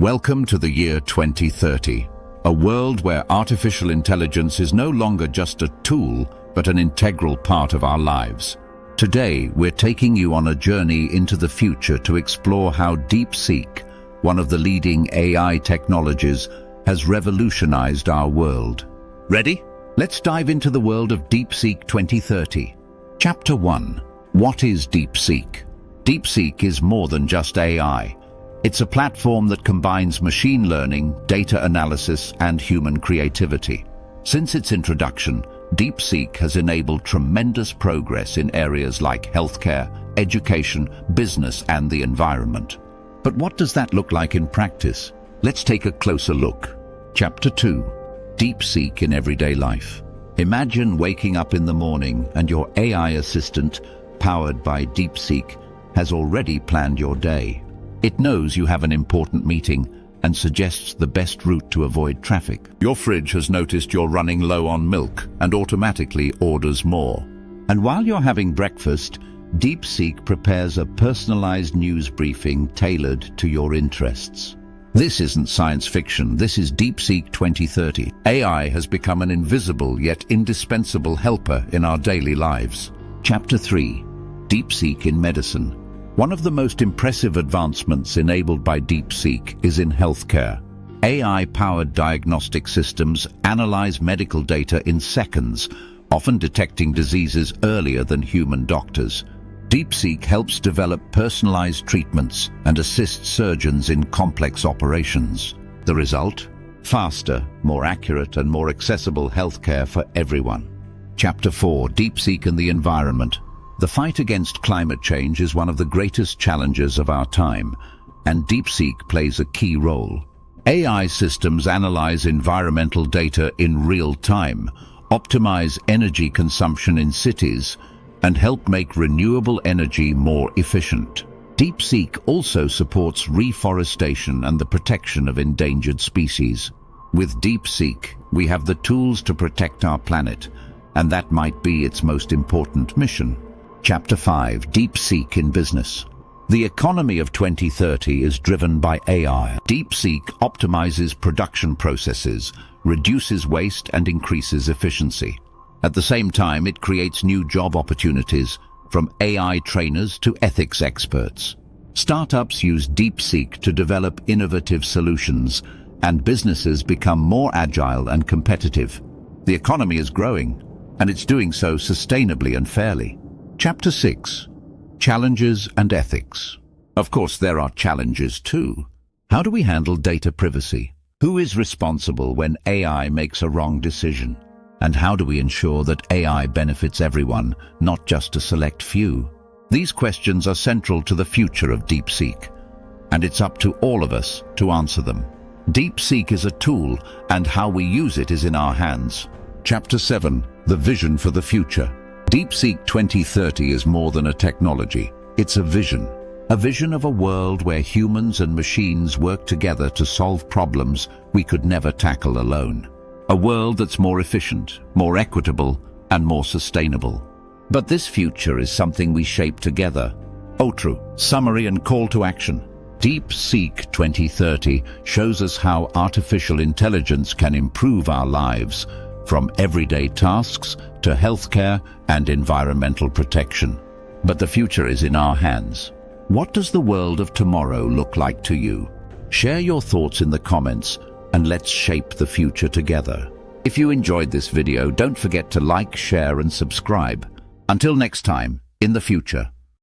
Welcome to the year 2030, a world where artificial intelligence is no longer just a tool, but an integral part of our lives. Today, we're taking you on a journey into the future to explore how DeepSeek, one of the leading AI technologies, has revolutionized our world. Ready? Let's dive into the world of DeepSeek 2030. Chapter 1. What is DeepSeek? DeepSeek is more than just AI. It's a platform that combines machine learning, data analysis, and human creativity. Since its introduction, DeepSeek has enabled tremendous progress in areas like healthcare, education, business, and the environment. But what does that look like in practice? Let's take a closer look. Chapter 2. DeepSeek in everyday life. Imagine waking up in the morning and your AI assistant, powered by DeepSeek, has already planned your day. It knows you have an important meeting and suggests the best route to avoid traffic. Your fridge has noticed you're running low on milk and automatically orders more. And while you're having breakfast, DeepSeek prepares a personalized news briefing tailored to your interests. This isn't science fiction, this is DeepSeek 2030. AI has become an invisible yet indispensable helper in our daily lives. Chapter 3. DeepSeek in medicine. One of the most impressive advancements enabled by DeepSeek is in healthcare. AI-powered diagnostic systems analyze medical data in seconds, often detecting diseases earlier than human doctors. DeepSeek helps develop personalized treatments and assists surgeons in complex operations. The result? Faster, more accurate, and more accessible healthcare for everyone. Chapter 4. DeepSeek and the environment. The fight against climate change is one of the greatest challenges of our time, and DeepSeek plays a key role. AI systems analyze environmental data in real time, optimize energy consumption in cities, and help make renewable energy more efficient. DeepSeek also supports reforestation and the protection of endangered species. With DeepSeek, we have the tools to protect our planet, and that might be its most important mission. Chapter 5. DeepSeek in business. The economy of 2030 is driven by AI. DeepSeek optimizes production processes, reduces waste, and increases efficiency. At the same time, it creates new job opportunities, from AI trainers to ethics experts. Startups use DeepSeek to develop innovative solutions, and businesses become more agile and competitive. The economy is growing, and it's doing so sustainably and fairly. Chapter 6. Challenges and ethics. Of course, there are challenges too. How do we handle data privacy? Who is responsible when AI makes a wrong decision? And how do we ensure that AI benefits everyone, not just a select few? These questions are central to the future of DeepSeek, and it's up to all of us to answer them. DeepSeek is a tool, and how we use it is in our hands. Chapter 7. The vision for the future. DeepSeek 2030 is more than a technology. It's a vision of a world where humans and machines work together to solve problems we could never tackle alone. A world that's more efficient, more equitable, and more sustainable. But this future is something we shape together. True. Summary and call to action. DeepSeek 2030 shows us how artificial intelligence can improve our lives, from everyday tasks to healthcare and environmental protection. But the future is in our hands. What does the world of tomorrow look like to you? Share your thoughts in the comments, and let's shape the future together. If you enjoyed this video, don't forget to like, share, and subscribe. Until next time, in the future.